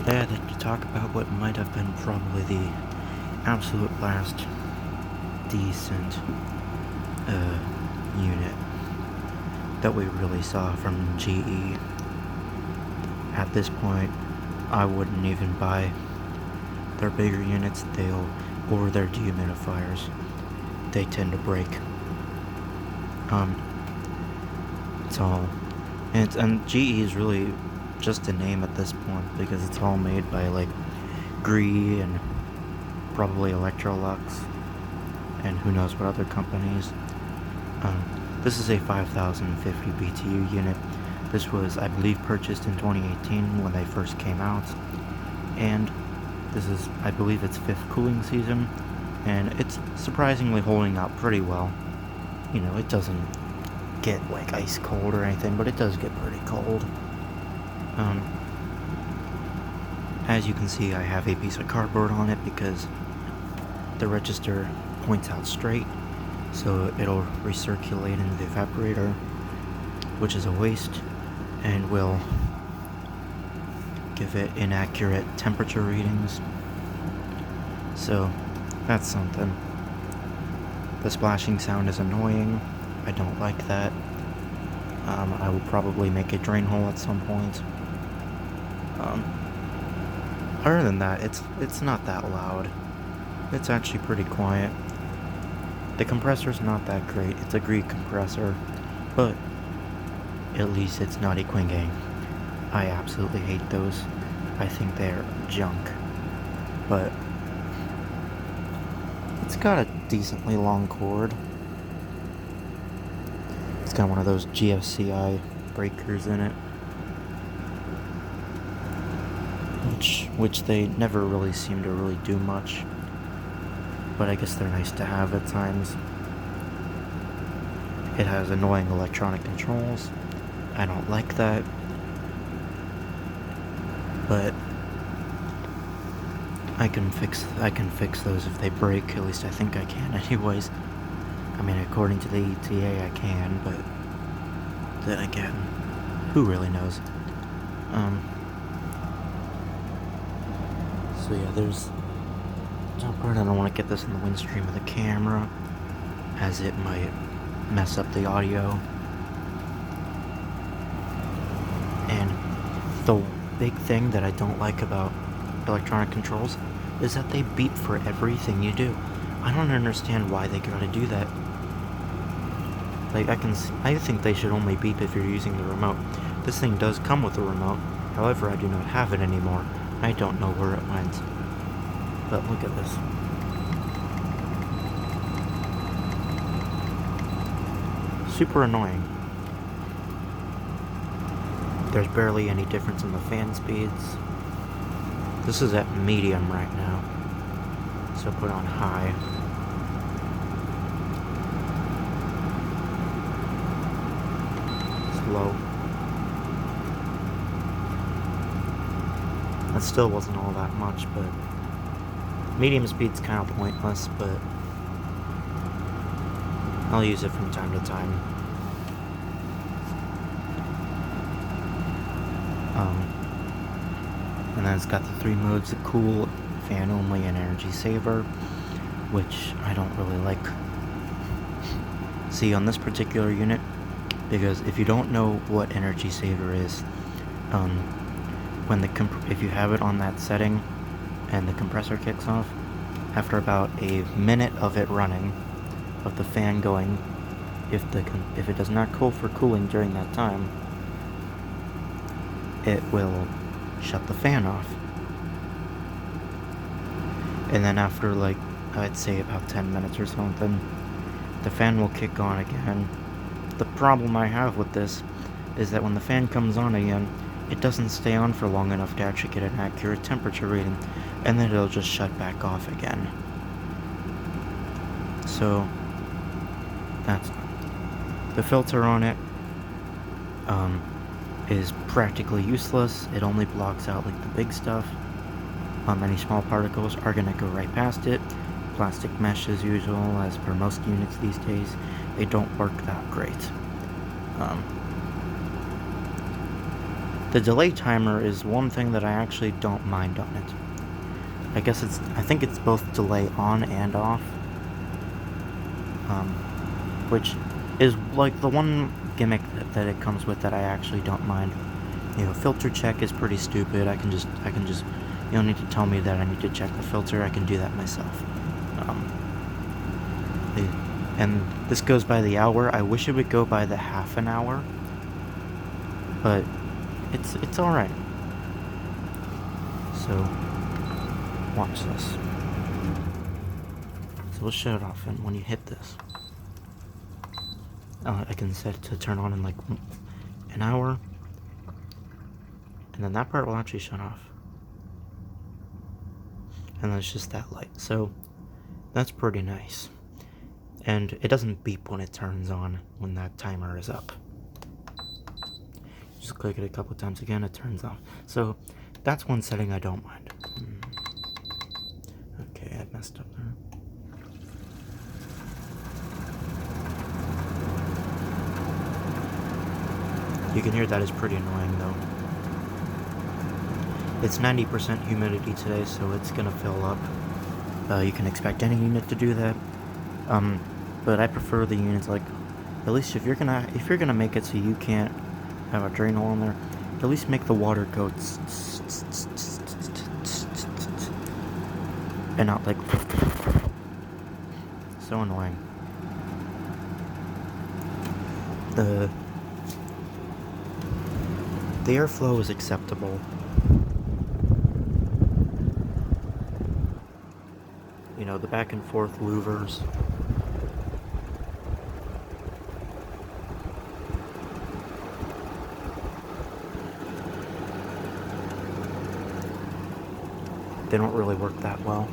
I'd like to talk about what might have been probably the absolute last decent unit that we really saw from GE. At this point, I wouldn't even buy their bigger units, or their dehumidifiers. They tend to break. It's all, and GE is really just a name at this point because it's all made by like Gree and probably Electrolux and who knows what other companies. This is a 5050 BTU unit. This was, I believe, purchased in 2018 when they first came out, and this is, I believe, its 5th cooling season, and it's surprisingly holding up pretty well. You know, it doesn't get like ice cold or anything, but it does get pretty cold. As you can see, I have a piece of cardboard on it because the register points out straight, so it'll recirculate into the evaporator, which is a waste, and will give it inaccurate temperature readings. So that's something. The splashing sound is annoying. I don't like that. I will probably make a drain hole at some point. Other than that, it's not that loud. It's actually pretty quiet. The compressor's not that great. It's a Gree compressor, but at least it's not a Quingane. I absolutely hate those. I think they're junk. But it's got a decently long cord. It's got one of those GFCI breakers in it, which they never really seem to really do much, but I guess they're nice to have at times. It has annoying electronic controls. I don't like that, but I can fix those if they break. At least I think I can anyways. I mean, according to the ETA I can, but then again, who really knows? So yeah, there's top part. I don't want to get this in the windstream of the camera, as it might mess up the audio. And the big thing that I don't like about electronic controls is that they beep for everything you do. I don't understand why they gotta do that. Like, I think they should only beep if you're using the remote. This thing does come with a remote, however, I do not have it anymore. I don't know where it went. But look at this. Super annoying. There's barely any difference in the fan speeds. This is at medium right now, so put on high. It's low. That still wasn't all that much, but medium speed's kind of pointless, but I'll use it from time to time. And then it's got the 3 modes of cool, fan only, and energy saver, which I don't really like. See, on this particular unit, because if you don't know what energy saver is, if you have it on that setting and the compressor kicks off, after about a minute of it running, of the fan going, if it does not cool for cooling during that time, it will shut the fan off. And then after, like, I'd say about 10 minutes or something, the fan will kick on again. The problem I have with this is that when the fan comes on again, it doesn't stay on for long enough to actually get an accurate temperature reading, and then it'll just shut back off again. So that's the filter on it is practically useless. It only blocks out like the big stuff. Any small particles are gonna go right past it. Plastic mesh as usual, as per most units these days. They don't work that great. The delay timer is one thing that I actually don't mind on it. I think it's both delay on and off. Which is like the one gimmick that it comes with that I actually don't mind. Filter check is pretty stupid. I can just, you don't need to tell me that I need to check the filter. I can do that myself. And this goes by the hour. I wish it would go by the half an hour, but it's all right. So watch this. So we'll shut it off, and when you hit this, I can set to turn on in like an hour, and then that part will actually shut off, and then it's just that light. So that's pretty nice, and it doesn't beep when it turns on when that timer is up. Just click it a couple times again, it turns off. So that's one setting I don't mind. Okay, I messed up there. You can hear that is pretty annoying though. It's 90% humidity today, so it's gonna fill up. You can expect any unit to do that. But I prefer the units, like, at least if you're gonna make it so you can't have a drain hole in there, at least make the water go and not like so annoying. The airflow is acceptable. The back and forth louvers. They don't really work that well.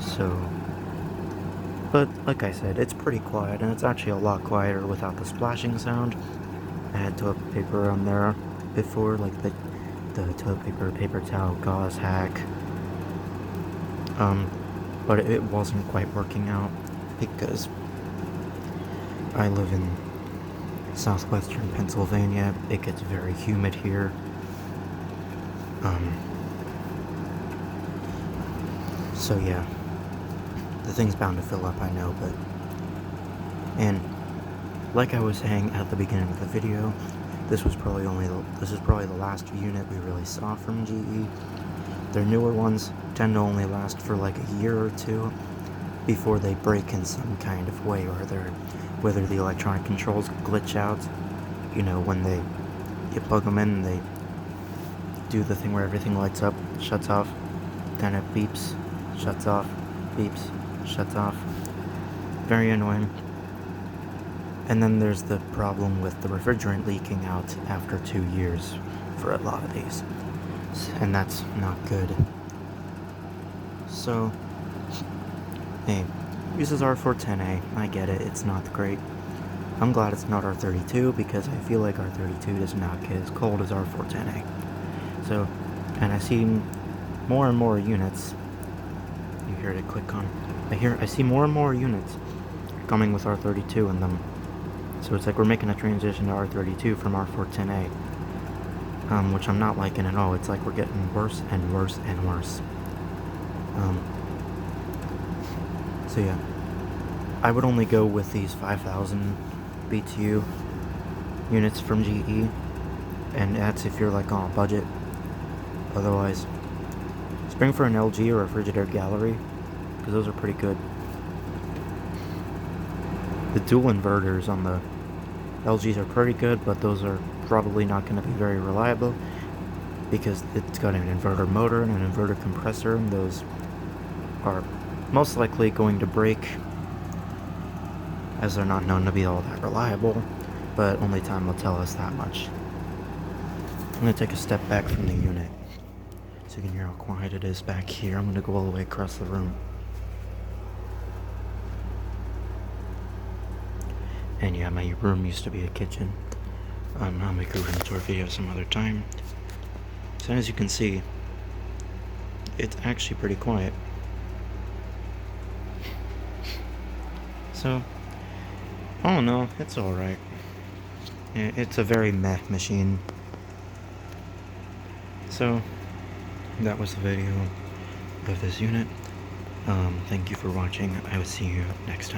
So, but like I said, it's pretty quiet, and it's actually a lot quieter without the splashing sound. I had toilet paper on there before, like the toilet paper, paper towel, gauze hack. But it wasn't quite working out because I live in southwestern Pennsylvania. It gets very humid here. So yeah, the thing's bound to fill up, I know, and like I was saying at the beginning of the video, this is probably the last unit we really saw from GE. Their newer ones tend to only last for like a year or two before they break in some kind of way, or whether the electronic controls glitch out. When you plug them in, they do the thing where everything lights up, shuts off, then it beeps, shuts off, beeps, shuts off. Very annoying. And then there's the problem with the refrigerant leaking out after 2 years for a lot of these. And that's not good. So, hey, uses R410A. I get it, it's not great. I'm glad it's not R32 because I feel like R32 does not get as cold as R410A. So, and I see more and more units. You hear it click on. I see more and more units coming with R32 in them. So it's like we're making a transition to R32 from R410A, which I'm not liking at all. It's like we're getting worse and worse and worse. So yeah, I would only go with these 5,000 BTU units from GE, and that's if you're like on a budget. Otherwise, spring for an LG or a Frigidaire Gallery, because those are pretty good. The dual inverters on the LGs are pretty good, but those are probably not going to be very reliable because it's got an inverter motor and an inverter compressor, and those are most likely going to break, as they're not known to be all that reliable, but only time will tell us that much. I'm going to take a step back from the unit so you can hear how quiet it is back here. I'm going to go all the way across the room. And yeah, my room used to be a kitchen. I'll make a room tour video some other time. So as you can see, it's actually pretty quiet. So, oh no, it's alright. It's a very meh machine. So, that was the video of this unit. Thank you for watching. I will see you next time.